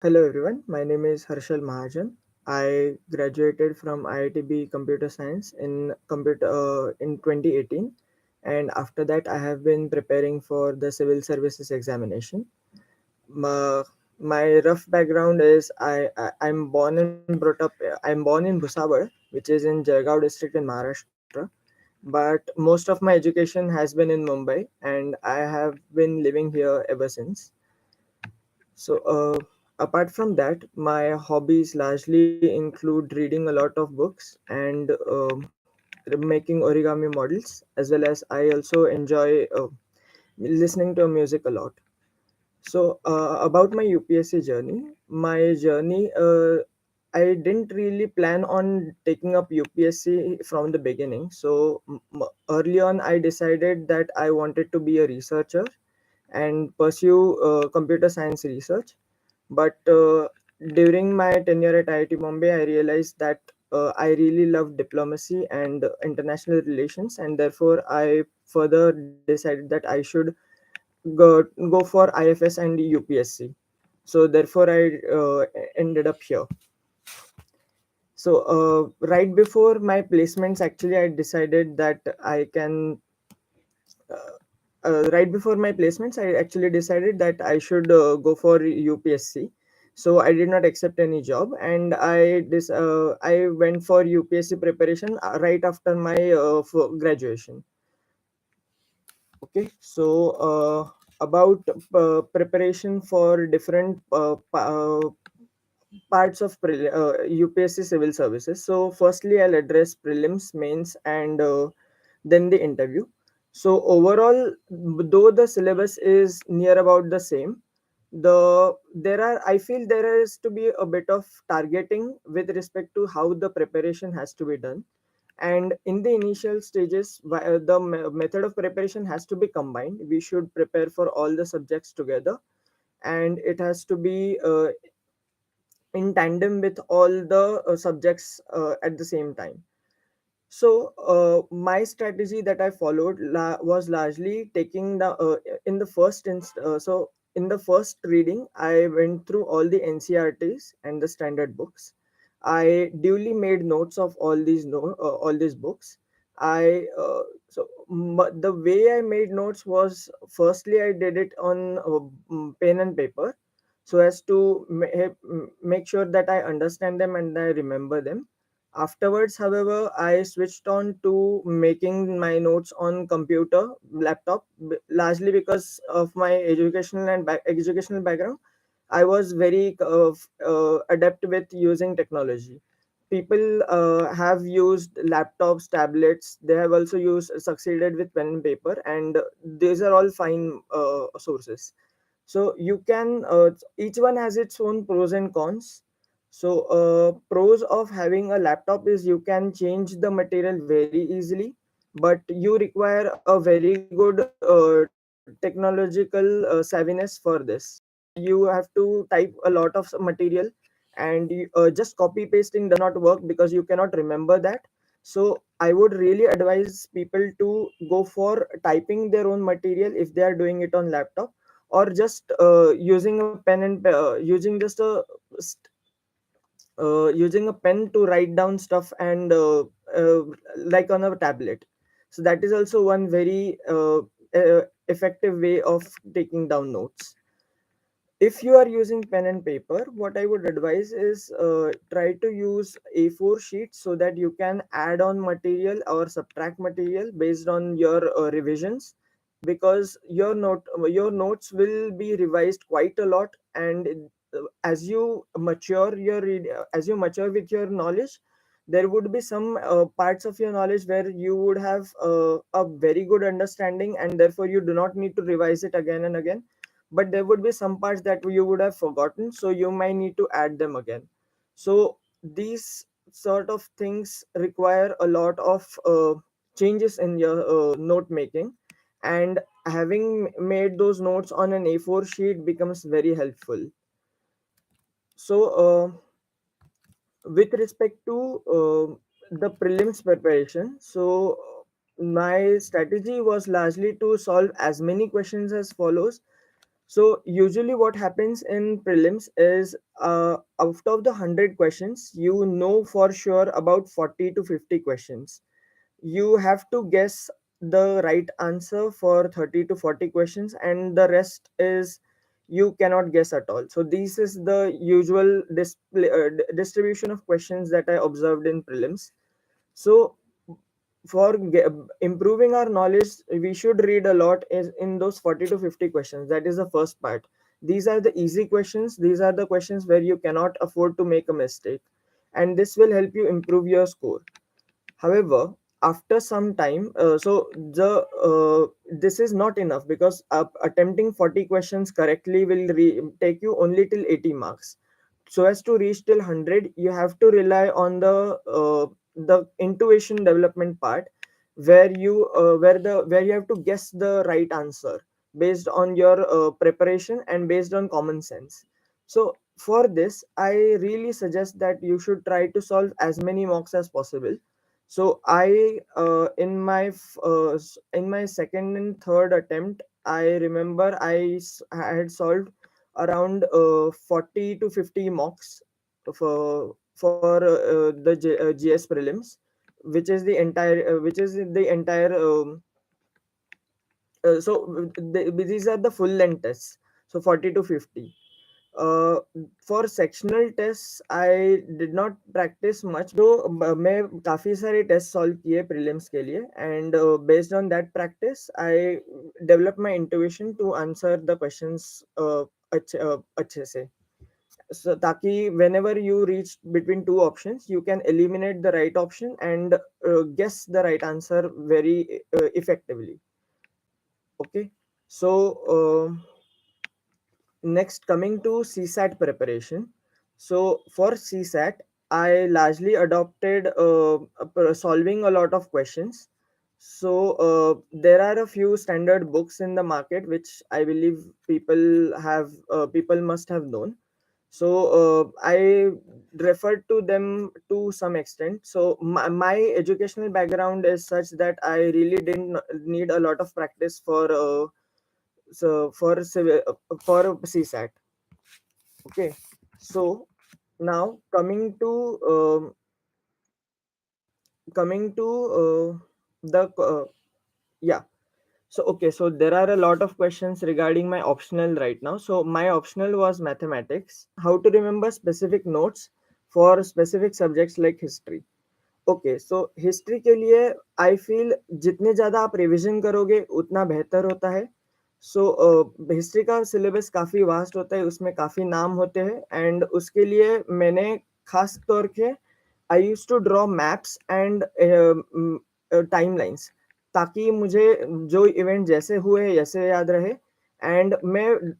Hello everyone, my name is Harshal Mahajan. I graduated from IITB Computer Science in 2018, and after that I have been preparing for the civil services examination. My, my rough background is I'm born and brought up. I'm born in Bhusawal, which is in Jalgaon district in Maharashtra, but most of my education has been in Mumbai, and I have been living here ever since. Apart from that, my hobbies largely include reading a lot of books and making origami models, as well as I also enjoy listening to music a lot. About my UPSC journey, I didn't really plan on taking up UPSC from the beginning. Early on, I decided that I wanted to be a researcher and pursue computer science research. But during my tenure at IIT Bombay, I realized that I really love diplomacy and international relations, and therefore I further decided that I should go for IFS and UPSC. So therefore, I ended up here. Right before my placements, actually, I decided that I can. Right before my placements, I actually decided that I should go for UPSC. So I did not accept any job, and I went for UPSC preparation right after my graduation. Okay, about preparation for different parts of UPSC civil services. So, firstly, I'll address prelims, mains, and then the interview. So, overall, though the syllabus is near about the same, I feel there is to be a bit of targeting with respect to how the preparation has to be done. And in the initial stages, the method of preparation has to be combined. We should prepare for all the subjects together, and it has to be in tandem with all the subjects at the same time. My strategy that I followed was largely taking the in the first in the first reading, I went through all the NCRTs and the standard books. I duly made notes of all these books. I The way I made notes was, firstly I did it on pen and paper, so as to make sure that I understand them and I remember them. Afterwards, however, I switched on to making my notes on computer laptop, largely because of my educational background. I was very adept with using technology. People have used laptops, tablets. They have also used succeeded with pen and paper, and these are all fine sources. So you can each one has its own pros and cons. Pros of having a laptop is you can change the material very easily, but you require a very good technological savviness for this. You have to type a lot of material, and just copy pasting does not work because you cannot remember that. So I would really advise people to go for typing their own material if they are doing it on laptop, or just using a pen to write down stuff and like on a tablet. So that is also one very effective way of taking down notes. If you are using pen and paper, what I would advise is try to use A4 sheets so that you can add on material or subtract material based on your revisions, because your notes will be revised quite a lot. And as you as you mature with your knowledge, there would be some parts of your knowledge where you would have a very good understanding, and therefore you do not need to revise it again and again. But there would be some parts that you would have forgotten, so you might need to add them again. So these sort of things require a lot of changes in your note making, and having made those notes on an A4 sheet becomes very helpful. So with respect to the prelims preparation, my strategy was largely to solve as many questions as follows. So usually what happens in prelims is out of the 100 questions, you know for sure about 40 to 50 questions. You have to guess the right answer for 30 to 40 questions, and the rest is you cannot guess at all. So this is the usual distribution of questions that I observed in prelims. So for improving our knowledge, we should read a lot in those 40 to 50 questions. That is the first part. These are the easy questions. These are the questions where you cannot afford to make a mistake, and this will help you improve your score. However, after some time, this is not enough, because attempting 40 questions correctly will take you only till 80 marks. So as to reach till 100, you have to rely on the intuition development part, where you have to guess the right answer based on your preparation and based on common sense. So for this, I really suggest that you should try to solve as many mocks as possible. So in my second and third attempt, I remember I had solved around 40 to 50 mocks for GS prelims, which is the entire these are the full length tests, so 40 to 50. uh, for sectional tests I did not practice much, though मैं काफी सारे test solve किए prelims के लिए, and based on that practice I develop my intuition to answer the questions अच्छे से. So ताकि whenever you reach between two options, you can eliminate the right option and guess the right answer very effectively. Okay. So next, coming to CSAT preparation. So for CSAT, I largely adopted solving a lot of questions. So there are a few standard books in the market which I believe people must have known. So I referred to them to some extent. So my educational background is such that I really didn't need a lot of practice for CSAT. Okay, so now coming to the yeah. So okay, so there are a lot of questions regarding my optional right now. So my optional was mathematics. How to remember specific notes for specific subjects like history. Okay, so history के लिए I feel जितने ज़्यादा आप revision करोगे उतना बेहतर होता है. सो हिस्ट्री का सिलेबस काफ़ी वास्ट होता है, उसमें काफ़ी नाम होते हैं, एंड उसके लिए मैंने खास तौर के I use to draw maps and timelines, ताकि मुझे जो इवेंट जैसे हुए वैसे याद रहे. एंड मैं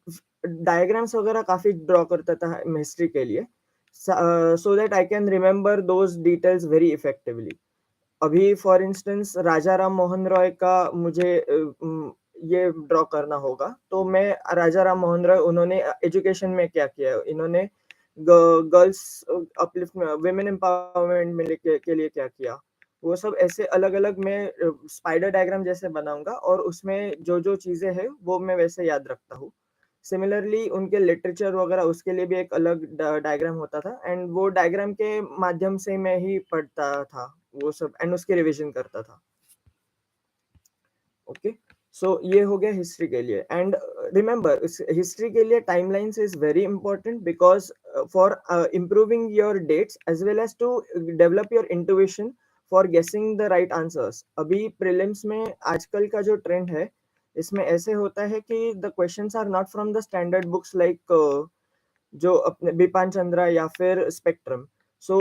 डायग्राम्स वगैरह काफ़ी ड्रॉ करता था हिस्ट्री के लिए, so that I can remember those details very effectively. अभी फॉर इंस्टेंस राजा राम मोहन रॉय का मुझे ये ड्रॉ करना होगा, तो मैं राजा राम मोहन रॉय उन्होंने एजुकेशन में क्या किया, इन्होंने गर्ल्स अपलिफ्ट वुमेन एम्पावरमेंट में के लिए क्या किया, वो सब ऐसे अलग अलग मैं स्पाइडर डायग्राम जैसे बनाऊंगा, और उसमें जो जो चीजें हैं वो मैं वैसे याद रखता हूँ. सिमिलरली उनके लिटरेचर वगैरह उसके लिए भी एक अलग डायग्राम होता था, एंड वो डायग्राम के माध्यम से मैं ही पढ़ता था वो सब, एंड उसके रिवीजन करता था. ओके, सो ये हो गया हिस्ट्री के लिए. एंड रिमेंबर, हिस्ट्री के लिए timelines is very important, because for improving your dates as well as to develop your intuition for guessing the right answers. अभी प्रीलिम्स में आजकल का जो ट्रेंड है, इसमें ऐसे होता है कि the questions are not from the standard books like जो अपने बिपान चंद्रा या फिर स्पेक्ट्रम. सो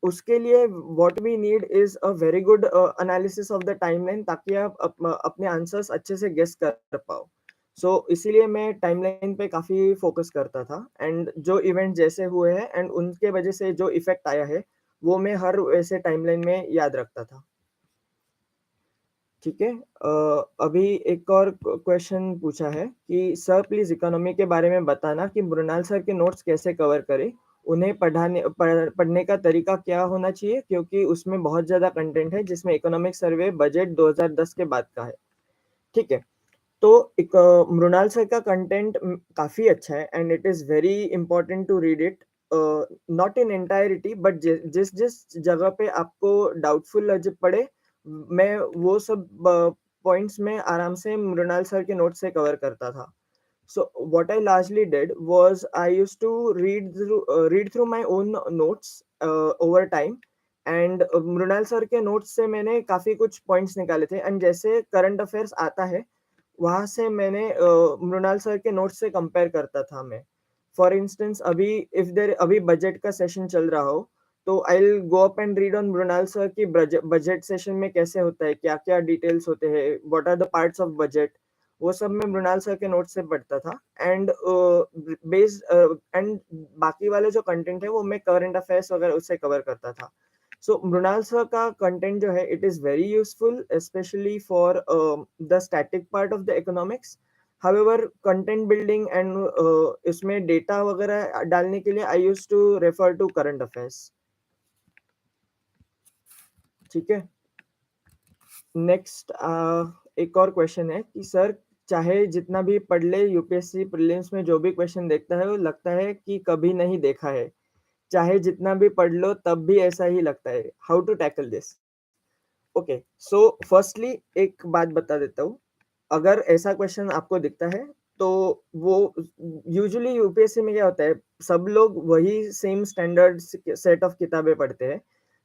उसके लिए what we need is a very good analysis of the timeline, ताकि आप अपने आंसर्स अच्छे से गेस कर पाओ. सो इसीलिए मैं टाइमलाइन पे काफी फोकस करता था, एंड जो इवेंट जैसे हुए हैं एंड उनके वजह से जो इफेक्ट आया है, वो मैं हर वैसे टाइमलाइन में याद रखता था. ठीक है. अभी एक और क्वेश्चन पूछा है कि सर प्लीज इकोनॉमी के बारे में बताना कि मृणाल सर के नोट्स कैसे कवर करें, उन्हें पढ़ने का तरीका क्या होना चाहिए, क्योंकि उसमें बहुत ज्यादा कंटेंट है जिसमें इकोनॉमिक सर्वे बजट 2010 के बाद का है. ठीक है. तो एक मृणाल सर का कंटेंट काफ़ी अच्छा है and it is very important to read it, not in entirety but जिस जिस जगह पे आपको डाउटफुल लग पड़े, मैं वो सब पॉइंट्स में आराम से मृणाल सर के नोट्स से कवर करता था. So what I largely did was I used to read through my own notes over time, and Mrinal sir के नोट्स से मैंने काफ़ी कुछ पॉइंट्स निकाले थे एंड जैसे करंट अफेयर्स आता है, वहाँ से मैंने मृणाल सर के नोट्स से कंपेयर करता था मैं. फॉर इंस्टेंस अभी बजट का सेशन चल रहा हो, तो I will go up and read on Mrinal sir की बजट सेशन में कैसे होता है, क्या-क्या डिटेल्स होते हैं, what are the parts of budget, वो सब मैं मृणाल सर के नोट्स से पढ़ता था. एंड एंड बाकी वाले जो कंटेंट है वो मैं करंट अफेयर्स वगैरह उससे कवर करता था. सो मृणाल सर का कंटेंट जो है it is very useful specially for the static part of the economics. However content building and इसमें डेटा वगैरह डालने के लिए I used to refer to current affairs. ठीक है. नेक्स्ट एक और क्वेश्चन है कि सर, चाहे जितना भी पढ़ ले यूपीएससी प्रीलिम्स में जो भी क्वेश्चन देखता है वो लगता है कि कभी नहीं देखा है, चाहे जितना भी पढ़ लो तब भी ऐसा ही लगता है. How to tackle this? Okay, so firstly एक बात बता देता हूँ. अगर ऐसा क्वेश्चन आपको दिखता है, तो वो यूजुअली यूपीएससी में क्या होता है, सब लोग वही सेम स्टैंडर्ड सेट ऑफ किताबें पढ़ते हैं.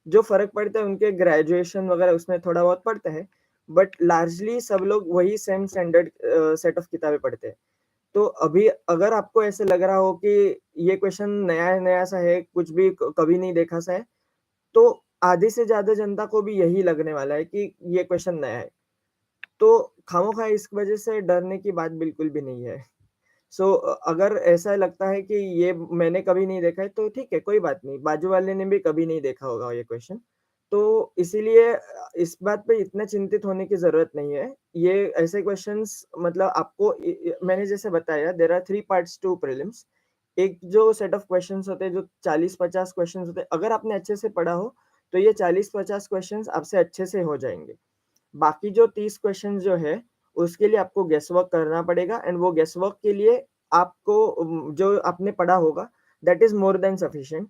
जो फ़र्क पड़ता है उनके ग्रेजुएशन वगैरह उसमें थोड़ा बहुत पड़ता है, बट लार्जली सब लोग वही सेम स्टैंडर्ड सेट ऑफ किताबें पढ़ते हैं. तो अभी अगर आपको ऐसे लग रहा हो कि ये क्वेश्चन नया-नया सा है, कुछ भी कभी नहीं देखा सा है, तो आधे से ज़्यादा जनता को भी यही लगने वाला है कि ये क्वेश्चन नया है. तो खामोखा इस वजह से डरने की बात बिल्कुल भी नहीं है. सो अगर ऐसा लगता है कि ये मैंने कभी नहीं देखा है, तो ठीक है, कोई बात नहीं, बाजू वाले ने भी कभी नहीं देखा होगा ये क्वेश्चन. तो इसीलिए इस बात पे इतना चिंतित होने की ज़रूरत नहीं है. ये ऐसे क्वेश्चंस मतलब आपको मैंने जैसे बताया, there are 3 parts to prelims. एक जो सेट ऑफ क्वेश्चंस होते हैं, जो 40-50 क्वेश्चंस होते हैं, अगर आपने अच्छे से पढ़ा हो, तो ये 40-50 क्वेश्चंस आपसे अच्छे से हो जाएँगे. बाकी जो 30 क्वेश्चंस जो है, उसके लिए आपको गेस वर्क करना पड़ेगा एंड वो गेस वर्क के लिए आपको जो आपने पढ़ा होगा, that is more than sufficient.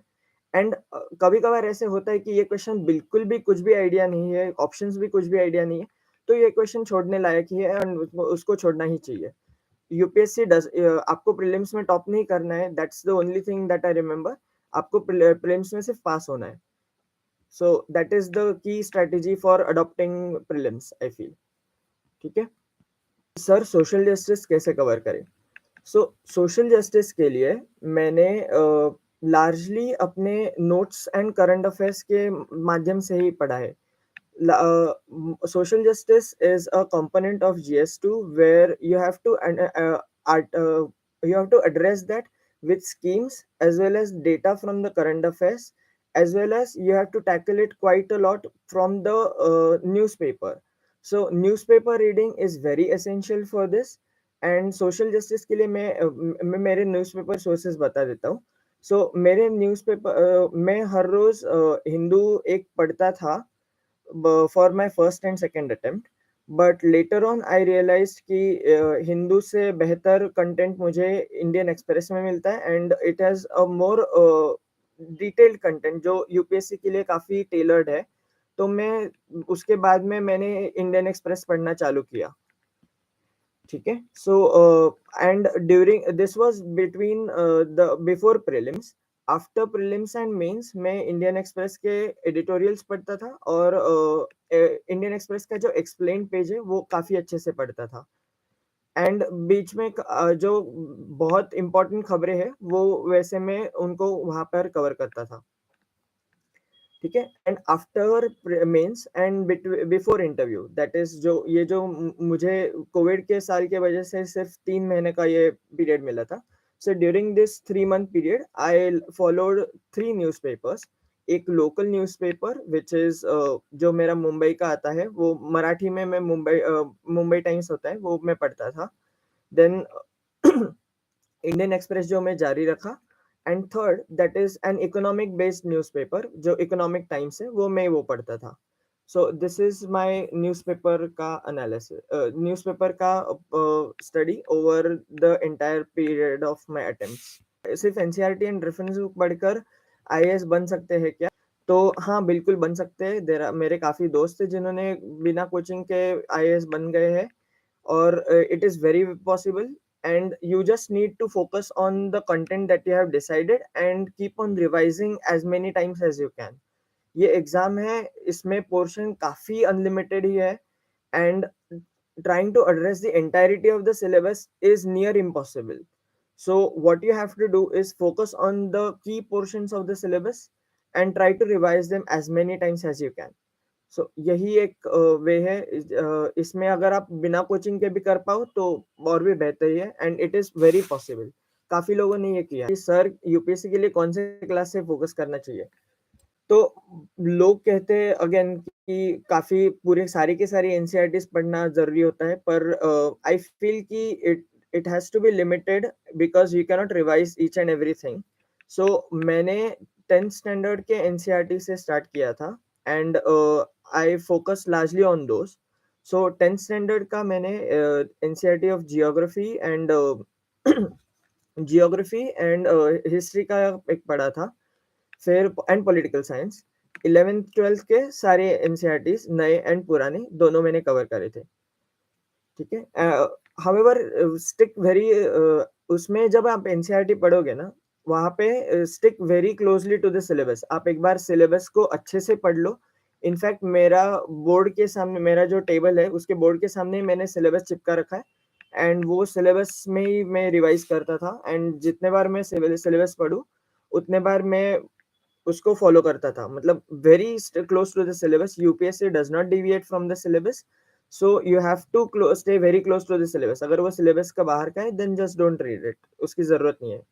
And कभी-कभार ऐसे होता है कि ये क्वेश्चन बिल्कुल भी कुछ भी आइडिया नहीं है, ऑप्शंस भी कुछ भी आइडिया नहीं है, तो ये क्वेश्चन छोड़ने लायक ही है एंड उसको उसको छोड़ना ही चाहिए. आपको प्रीलिम्स में टॉप नहीं करना है, that's the only thing that I remember. आपको प्रीलिम्स में सिर्फ पास होना है. So that is the key strategy for adopting prelims I feel. ठीक है? सर, सोशल जस्टिस कैसे कवर करें? सो सोशल जस्टिस के लिए मैंने लार्जली अपने नोट्स एंड करंट अफेयर्स के माध्यम से ही पढ़ा है. Social justice is a component of GS2 where you have to address that with schemes as well as data from the current affairs, as well as you have to tackle it quite a lot from the newspaper. So newspaper reading is very essential for this. And social justice के लिए मैं मेरे newspaper sources बता देता हूँ. सो मेरे newspaper मैं हर रोज़ हिंदू एक पढ़ता था for my first and second attempt. But later on I realized कि हिंदू से बेहतर कंटेंट मुझे इंडियन एक्सप्रेस में मिलता है and it has a more detailed content जो यूपीएससी के लिए काफ़ी टेलर्ड है. तो मैं उसके बाद में मैंने इंडियन एक्सप्रेस पढ़ना चालू किया. ठीक है. So and during this was between the before prelims. After prelims and mains मैं इंडियन एक्सप्रेस के एडिटोरियल्स पढ़ता था और इंडियन एक्सप्रेस का जो एक्सप्लेन पेज है वो काफ़ी अच्छे से पढ़ता था. एंड बीच में जो बहुत इम्पोर्टेंट खबरें हैं वो वैसे मैं उनको वहाँ पर कवर करता था. ठीक है. And after mains and before interview, that is जो मुझे कोविड के साल के वजह से सिर्फ 3 महीने का ये पीरियड मिला था. So during this 3 month period I followed 3 newspapers. एक लोकल न्यूज़पेपर विच इज जो मेरा मुंबई का आता है, वो मराठी में मैं मुंबई टाइम्स होता है वो मैं पढ़ता था. देन इंडियन एक्सप्रेस जो मैं जारी रखा. And third that is an economic based newspaper जो इकोनॉमिक टाइम्स है वो मैं वो पढ़ता था. सो दिस इज माय न्यूज़पेपर का एनालिसिस, न्यूज़पेपर का study over the entire period of my attempts. सिर्फ एनसीईआरटी एंड रेफरेंस बुक पढ़कर आईएएस बन सकते हैं क्या? तो हाँ, बिल्कुल बन सकते हैं। मेरे काफ़ी दोस्त हैं जिन्होंने बिना कोचिंग के आईएएस बन गए हैं, और it is very possible, and you just need to focus on the content that you have decided and keep on revising as many times as you can. ये एग्जाम है, इसमें पोर्शन काफी unlimited ही है, and trying to address the entirety of the syllabus is near impossible. So what you have to do is focus on the key portions of the syllabus and try to revise them as many times as you can. सो यही एक वे है। इसमें अगर आप बिना coaching के भी कर पाओ तो और भी बेहतर ही है, and it is very possible. काफी लोगों ने ये किया कि सर यूपीएससी के लिए कौन से क्लास से फोकस करना चाहिए। तो लोग कहते हैं अगेन कि काफी पूरे सारी की सारी एनसीईआरटीज पढ़ना जरूरी होता है, पर आई फील कि it has to be limited, because you cannot revise each and everything. So मैंने 10th स्टैंडर्ड के एनसीईआरटी से स्टार्ट किया था, and I focus largely on those. So 10th standard का मैंने NCERT of geography and history का एक पढ़ा था, फिर and political science. 11th 12th के सारे एनसीईआरटीज नए एंड पुराने दोनों मैंने कवर करे थे। ठीक है। हाउएवर स्टिक वेरी, उसमें जब आप एनसीईआरटी पढ़ोगे ना, वहाँ पे stick very closely to the syllabus. आप एक बार सिलेबस को अच्छे से पढ़ लो। इनफैक्ट मेरा बोर्ड के सामने, मेरा जो टेबल है उसके बोर्ड के सामने ही मैंने सिलेबस चिपका रखा है, एंड वो सिलेबस में ही मैं रिवाइज करता था, एंड जितने बार मैं सिलेबस पढ़ूं उतने बार मैं उसको फॉलो करता था। मतलब very close to the syllabus. UPSC does not deviate from the syllabus, so you have to stay very close to the syllabus. अगर वो सिलेबस का बाहर का है then just don't read it, उसकी जरूरत नहीं है।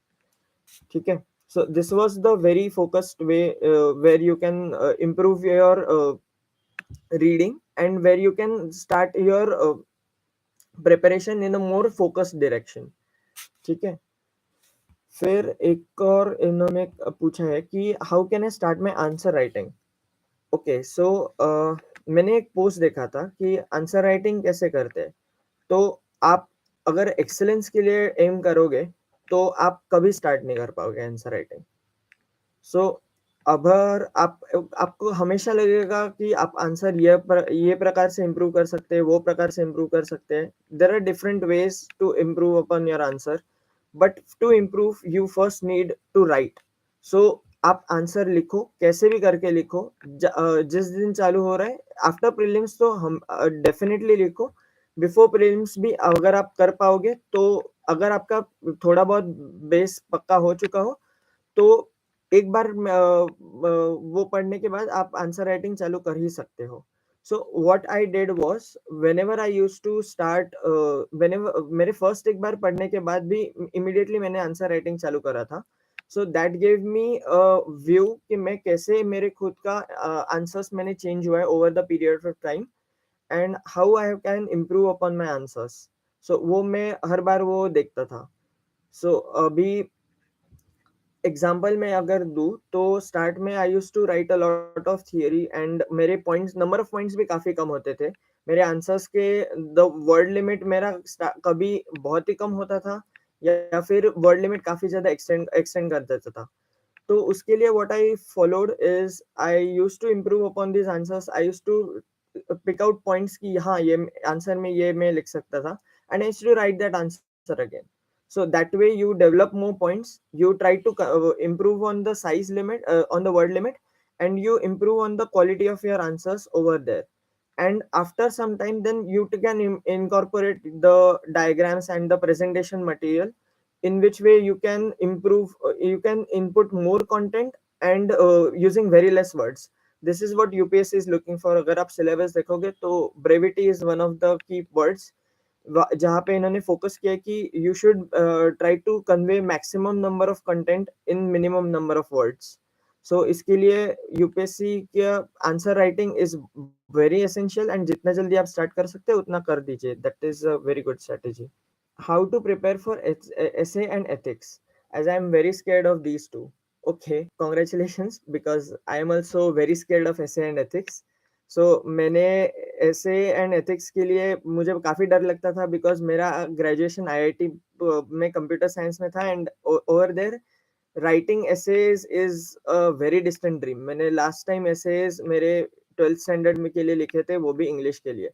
ठीक है। So this was the very focused way where you can improve your reading, and where you can start your preparation in a more focused direction. ठीक है। फिर एक और इन्होंने पूछा है कि how can I start my answer writing. Okay, so मैंने एक पोस्ट देखा था कि आंसर राइटिंग कैसे करते हैं। तो आप अगर एक्सेलेंस के लिए एम करोगे तो आप कभी स्टार्ट नहीं कर पाओगे आंसर राइटिंग। सो अगर आपको हमेशा लगेगा कि आप आंसर ये प्रकार से इम्प्रूव कर सकते हैं, वो प्रकार से इम्प्रूव कर सकते हैं। There are different ways to improve upon your answer, but to improve you first need to write. So आप आंसर लिखो, कैसे भी करके लिखो। जिस दिन चालू हो रहा है आफ्टर प्रीलिम्स तो हम डेफिनेटली लिखो। बिफोर प्रीलिम्स भी अगर आप कर पाओगे तो, अगर आपका थोड़ा बहुत बेस पक्का हो चुका हो तो एक बार वो पढ़ने के बाद आप आंसर राइटिंग चालू कर ही सकते हो। So what I did was, whenever I used to start, whenever मेरे फर्स्ट एक बार पढ़ने के बाद भी इमीडिएटली मैंने आंसर राइटिंग चालू करा था। So that gave me view कि मैं कैसे मेरे खुद का आंसर्स मैंने चेंज हुआ है over the period of time, and how I can improve upon my answers. So वो मैं हर बार वो देखता था। सो अभी एग्जाम्पल में अगर दूं तो स्टार्ट में I use to write a lot of theory, and मेरे पॉइंट्स, नंबर ऑफ पॉइंट्स भी काफी कम होते थे मेरे आंसर्स के। द वर्ड लिमिट मेरा कभी बहुत ही कम होता था, या फिर वर्ड लिमिट काफी ज्यादा एक्सटेंड कर देता था। तो उसके लिए what I followed is I use to improve upon this answers. I use to pick out points की हाँ ये आंसर में ये मैं लिख सकता था, and I use to write that answer again. So that way you develop more points, you try to improve on the size limit, on the word limit, and you improve on the quality of your answers over there. And after some time then you can incorporate the diagrams and the presentation material, in which way you can improve, you can input more content, and using very less words. This is what UPSC is looking for। अगर आप syllabus देखोगे तो brevity is one of the key words, जहाँ पे इन्होंने focus किया कि you should try to convey maximum number of content in minimum number of words. So इसके लिए यूपीएससी का answer writing is very essential, and जितना जल्दी आप स्टार्ट कर सकते हैं उतना कर दीजिए। That is a very good strategy. How to prepare for essay and ethics, as I am very scared of these two. Okay, congratulations, because I am also very scared of essay and ethics. सो मैंने ऐसे and ethics के लिए मुझे काफ़ी डर लगता था, because मेरा ग्रेजुएशन आईआईटी में कंप्यूटर साइंस में था, and over there writing essays is a very distant dream. मैंने लास्ट टाइम एसेज मेरे 12th स्टैंडर्ड में के लिए लिखे थे, वो भी इंग्लिश के लिए।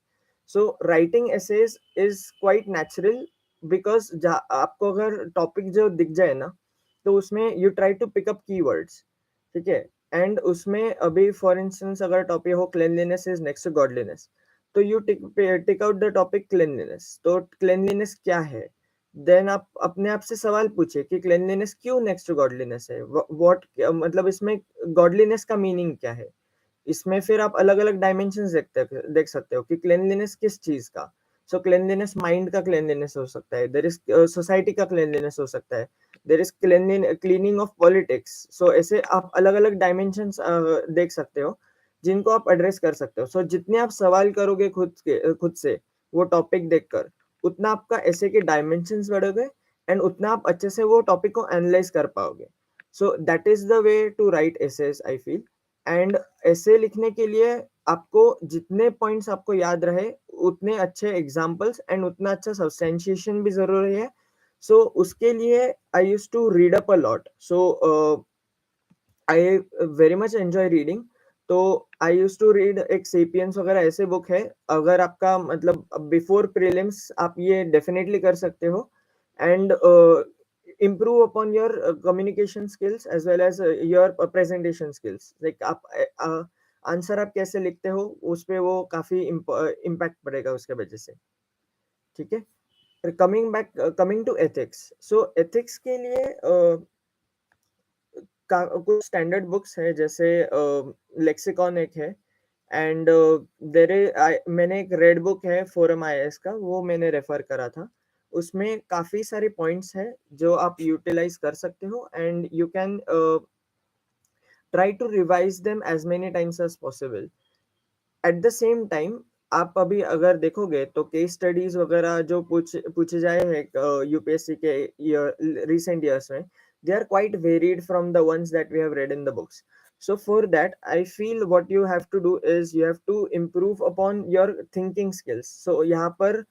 So writing essays is quite natural, because आपको अगर टॉपिक जो दिख जाए ना, तो उसमें you try to pick up keywords, ठीक है। एंड उसमें अभी फॉर इंस्टेंस अगर टॉपिक हो cleanliness is next to godliness, तो you tick out the topic cleanliness. तो क्लेanलीनेस क्या है, देन आप अपने आप से सवाल पूछे कि क्लेanलीनेस क्यों नेक्स्ट टू गॉडलीनेस है, व्हाट मतलब इसमें गॉडलीनेस का मीनिंग क्या है। इसमें फिर आप अलग अलग डायमेंशन देख सकते हो कि क्लेanलीनेस किस चीज का। सो क्लेanलीनेस माइंड का क्लेanलीनेस हो सकता है, देर इज सोसाइटी का क्लेanलीनेस हो सकता है, there is cleaning of politics. So ऐसे आप अलग अलग डायमेंशन देख सकते हो, जिनको आप एड्रेस कर सकते हो। सो जितने आप सवाल करोगे खुद से वो टॉपिक देखकर, उतना आपका ऐसे के डायमेंशन बढ़ोगे, एंड उतना आप अच्छे से वो टॉपिक को एनालाइज कर पाओगे। So that is the way to write essays I feel. And ऐसे लिखने के लिए आपको जितने पॉइंट्स आपको याद रहे, उतने अच्छे एग्जाम्पल्स एंड उतना अच्छा सब्सटेंशिएशन भी जरूरी है। सो उसके लिए I use to read up a lot. So I very much enjoy reading. तो आई यूज टू रीड एक सेपियंस वगैरह ऐसे बुक है। अगर आपका मतलब बिफोर प्रीलिम्स आप ये डेफिनेटली कर सकते हो, and improve upon your communication skills as well as your presentation skills, like आप आंसर आप कैसे लिखते हो उस पे वो काफी इम्पैक्ट पड़ेगा उसके वजह से, ठीक है। फिर coming to ethics. So ethics के लिए कुछ स्टैंडर्ड बुक्स है, जैसे लेक्सिकॉन एक है, एंड मैंने एक रेड बुक है फोरम आईएएस का, वो मैंने रेफर करा था। उसमें काफी सारे पॉइंट्स हैं जो आप यूटिलाइज कर सकते हो, and you can try to revise them as many times as possible. At the same time आप अभी अगर देखोगे तो केस स्टडीज वगैरह जो पूछे जाए हैं यूपीएससी के रिसेंट ईयर्स में, they are quite varied from the ones that we have read in the books. So for that I feel what you have to do is you have to improve upon your thinking skills. So यहाँ पर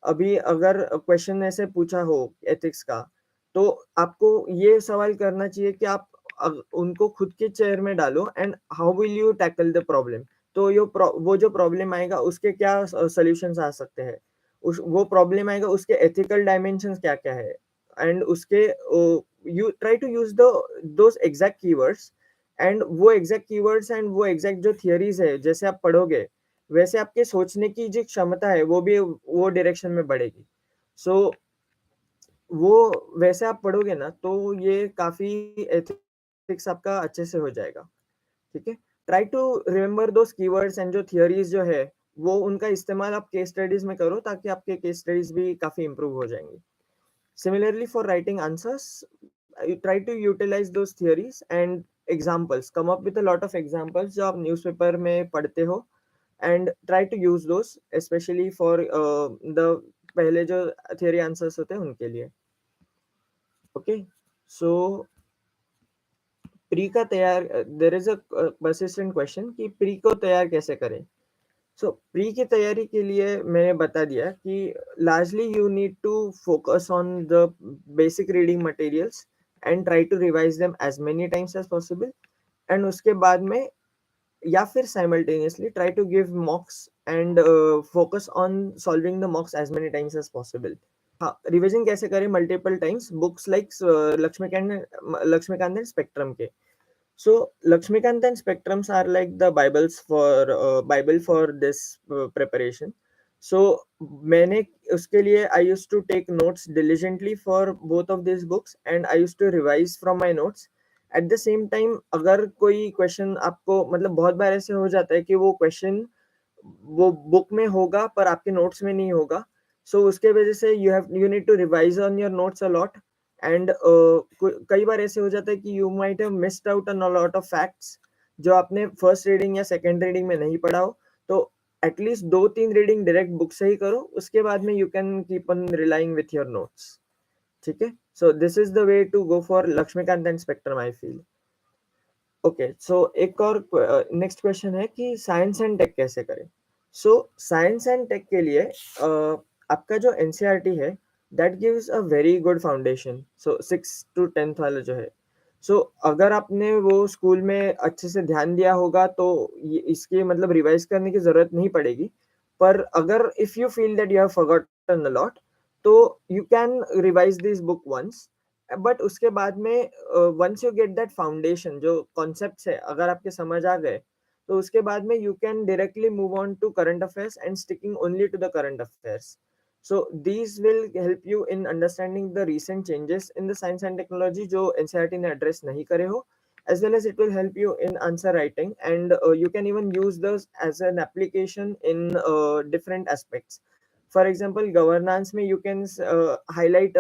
अभी अगर question ऐसे पूछा हो ethics का, तो आपको ये सवाल करना चाहिए कि आप उनको खुद के चेयर में डालो, and how will you tackle the problem. तो वो जो प्रॉब्लम आएगा उसके क्या सॉल्यूशंस आ सकते हैं, उस वो प्रॉब्लम आएगा उसके एथिकल डायमेंशंस क्या क्या है, एंड उसके you try to use the those exact keywords. And वो एग्जैक्ट कीवर्ड्स एंड वो एग्जैक्ट जो थियरीज है, जैसे आप पढ़ोगे वैसे आपके सोचने की जो क्षमता है वो भी वो डायरेक्शन में बढ़ेगी। सो वो वैसे आप पढ़ोगे ना, तो ये काफी एथिक्स आपका अच्छे से हो जाएगा, ठीक है। Try to remember those keywords and जो थियरीज जो है, वो उनका इस्तेमाल आप केस स्टडीज में करो, ताकि आपके केस स्टडीज भी काफी इंप्रूव हो जाएंगे। Similarly, for writing answers, you try to utilize those theories and examples. Come up with a lot of examples जो आप न्यूज़पेपर में पढ़ते हो, and try to use those, especially for the पहले जो theory answers होते हैं उनके लिए। Okay, so प्री का तैयार, there is a persistent question कि प्री को तैयार कैसे करें। सो प्री की तैयारी के लिए मैंने बता दिया कि largely you need to focus on the basic reading materials and try to revise them as many times as possible. And उसके बाद में या फिर simultaneously try to give mocks and focus on solving the mocks as many times as possible. हाँ, revision कैसे करें multiple times, books like Lakshmikant and spectrum के। So Lakshmikant and Spectrums are like the Bible for this preparation. So मैंने उसके लिए I used to take notes diligently for both of these books, and I used to revise from my notes. At the same time, अगर कोई question आपको मतलब बहुत बार ऐसे हो जाता है कि वो क्वेश्चन वो बुक में होगा पर आपके नोट्स में नहीं होगा, सो उसके वजह से you need to revise on your notes a lot. And कई बार ऐसे हो जाता है कि you might have missed out on a lot of facts जो आपने फर्स्ट रीडिंग या सेकंड रीडिंग में नहीं पढ़ा हो। तो एटलीस्ट 2-3 रीडिंग डायरेक्ट बुक से ही करो, उसके बाद में you can keep on relying with your notes, ठीक है। So this is the way to go for Laxmikanth and spectrum I feel. Okay, so एक और नेक्स्ट क्वेश्चन है कि साइंस एंड टेक कैसे करें? सो साइंस एंड टेक के लिए आपका जो एनसीईआरटी है, that gives a very good foundation, so 6 to 10th वाला जो है। सो अगर आपने वो स्कूल में अच्छे से ध्यान दिया होगा तो ये इसके मतलब रिवाइज करने की ज़रूरत नहीं पड़ेगी। पर अगर if you feel that you have forgotten a lot, तो you can revise this book once, but उसके बाद में once you get that foundation, जो कॉन्सेप्ट्स है अगर आपके समझ आ गए, तो उसके बाद में you can directly move on to current affairs and sticking only to the current affairs. So these will help you in understanding the recent changes in the science and technology जो NCERT ने address नहीं करे हो, as well as it will help you in answer writing, and you can even use this as an application in different aspects. For example, governance में you can highlight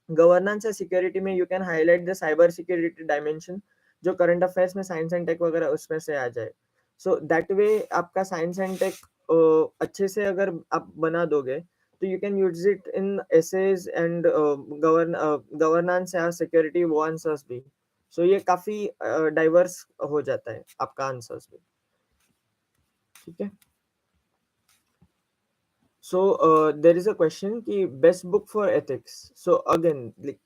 governance या security में you can highlight the cyber security dimension, जो current affairs में science and take वगैरह उसमें से आ जाए. So that way आपका साइंस एंड टेक अच्छे से अगर आप बना दोगे, तो you can use it in essays and governance या सिक्योरिटी वो आंसर्स भी. सो ये काफी डाइवर्स हो जाता है आपका आंसर्स भी. ठीक है. So there is a question ki best book for ethics. So again, like,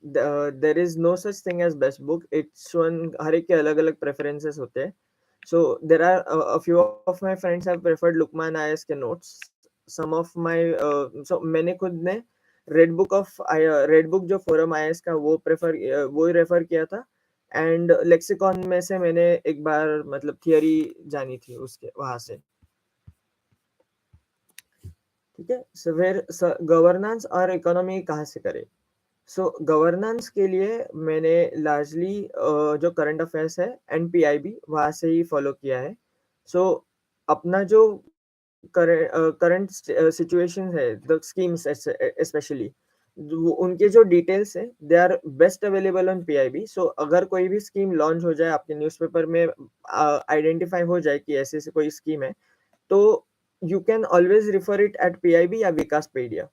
there is no such thing as best book. It's one हर एक के अलग अलग preferences होते हैं. So there are a few of my friends have preferred Lukman IS के notes. Some of my so मैंने खुद ने रेड बुक जो फोरम आईएएस का वो वो ही रेफर किया था. एंड लेक्सिकॉन में से मैंने एक बार मतलब थियरी जानी थी उसके वहां से. ठीक है. सो फिर गवर्नेंस और इकोनॉमी कहाँ से करें? सो गवर्नेंस के लिए मैंने लार्जली जो करंट अफेयर्स है एनपीआईबी वहाँ से ही फॉलो किया है. सो अपना जो करंट सिचुएशन है, द स्कीम्स स्पेशली, उनके जो डिटेल्स है they are best available on PIB. So अगर कोई भी स्कीम लॉन्च हो जाए आपके न्यूज़पेपर में, आइडेंटिफाई हो जाए कि ऐसे ऐसे कोई स्कीम है, तो you can always refer it at PIB or Wikispedia.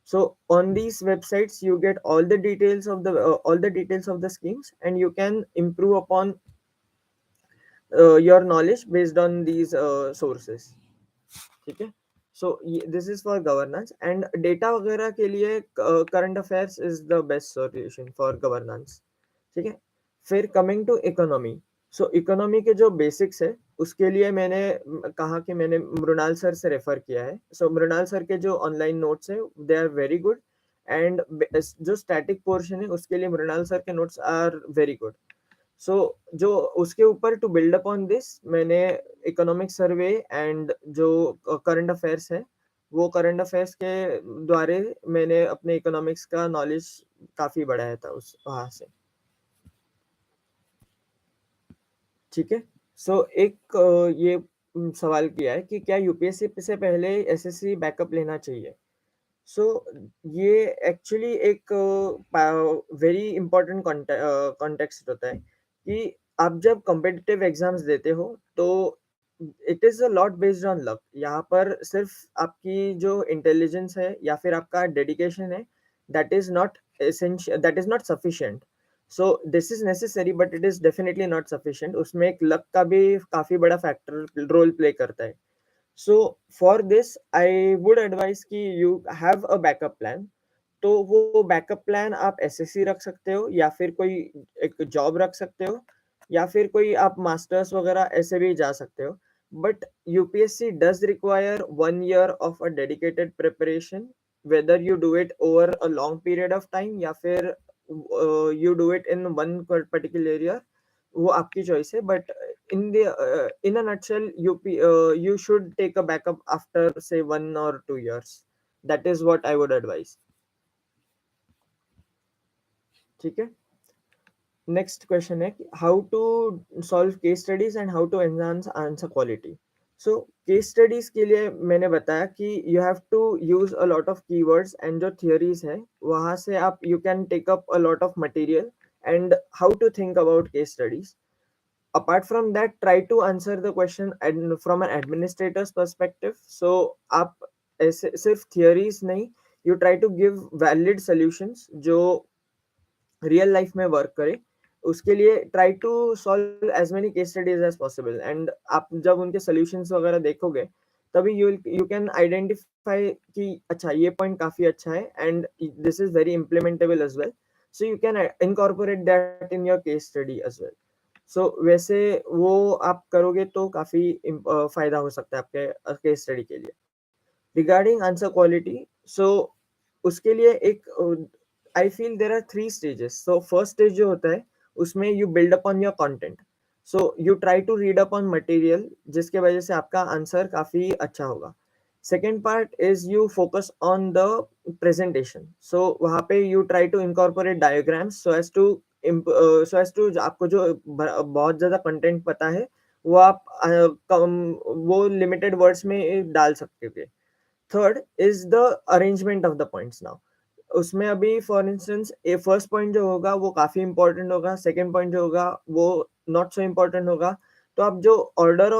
So on these websites you get all the details of the schemes, and you can improve upon your knowledge based on these sources. ठीक है. So this is for governance and data वगैरह के लिए current affairs is the best solution for governance. ठीक है. फिर coming to economy. So economy के जो बेसिक्स है उसके लिए मैंने कहा कि मैंने मृणाल सर से रेफर किया है. सो मृणाल सर के जो ऑनलाइन नोट्स है they are very good, and जो स्टैटिक पोर्शन है उसके लिए मृणाल सर के notes are very good. So जो उसके ऊपर टू बिल्ड अपॉन दिस मैंने इकोनॉमिक सर्वे एंड जो करंट अफेयर्स है, वो करंट अफेयर्स के द्वारा मैंने अपने इकोनॉमिक्स का नॉलेज काफी बढ़ाया था उस वहां से. ठीक है. सो एक ये सवाल किया है कि क्या यूपीएससी से पहले एसएससी बैकअप लेना चाहिए? सो ये एक्चुअली एक वेरी इंपॉर्टेंट कॉन्टेक्स्ट होता है कि आप जब कॉम्पिटिटिव एग्जाम्स देते हो तो it is a lot based on luck. यहाँ पर सिर्फ आपकी जो इंटेलिजेंस है या फिर आपका डेडिकेशन है, that is not essential, that is not sufficient. So this is necessary but it is definitely not sufficient. उसमें एक लक का भी काफी बड़ा फैक्टर रोल प्ले करता है. So for this I would advise कि you have a backup plan. तो वो बैकअप प्लान आप एसएससी रख सकते हो, या फिर कोई एक जॉब रख सकते हो, या फिर कोई आप मास्टर्स वगैरह ऐसे भी जा सकते हो. But UPSC does require 1 year of a dedicated preparation, whether you do it over a long period of time या फिर you do it in one particular area, वो आपकी चॉइस है. But in a nutshell, you should take a backup after say 1 or 2 years. That is what I would advise. ठीक है. Next question है कि how to solve case studies and how to enhance answer quality. So case studies के लिए मैंने बताया कि you have to use a lot of keywords, and जो थियरीज है वहां से आप you can take up a lot of material. And how to think about case studies. Apart from that, try to answer the question from an administrator's perspective. So आप ऐसे सिर्फ theories नहीं, you try to give valid solutions जो real life में work करे. उसके लिए try to solve as many case studies as possible, and आप जब उनके सॉल्यूशंस वगैरह देखोगे तभी यू कैन आइडेंटिफाई कि अच्छा ये पॉइंट काफी अच्छा है and this is very implementable as well, so you can incorporate that in your case study as well. So वैसे वो आप करोगे तो काफी फायदा हो सकता है आपके केस स्टडी के लिए। रिगार्डिंग आंसर क्वालिटी, सो उसके लिए एक I feel there are 3 stages. So first stage जो होता है उसमें you build up on your content, so you try to read up on material जिसके वजह से आपका आंसर काफी अच्छा होगा। Second part is you focus on the presentation, so वहाँ पे you try to incorporate diagrams so as to आपको जो बहुत ज्यादा कंटेंट पता है वो आप कम वो लिमिटेड वर्ड्स में डाल सकते हो। Third is the arrangement of the points. Now उसमें अभी for instance A first point जो होगा वो काफी इंपॉर्टेंट होगा, सेकंड पॉइंट जो होगा वो नॉट सो इम्पोर्टेंट होगा। तो आप जो ऑर्डर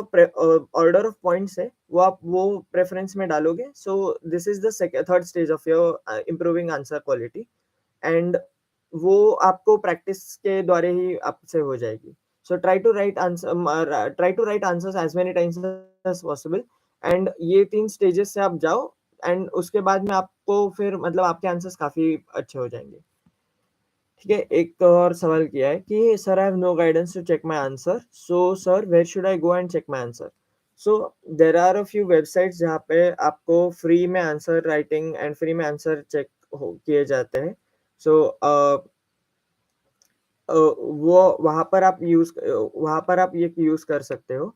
ऑफ पॉइंट्स है वो आप वो प्रेफरेंस में डालोगे। So this is the third stage of your improving answer quality, and वो आपको प्रैक्टिस के द्वारा ही आपसे हो जाएगी। So try to write answers as many times as possible, and ये 3 स्टेजेस से आप जाओ, एंड उसके बाद में आपको फिर मतलब आपके आंसर्स काफी अच्छे हो जाएंगे। ठीक है, एक और सवाल किया है कि sir I have no guidance to check my answer, so sir where should I go and check my answer? So there are a few websites जहाँ पे आपको फ्री में आंसर राइटिंग एंड फ्री में आंसर चेक किए जाते हैं। सो वो वहाँ पर आप ये यूज कर सकते हो।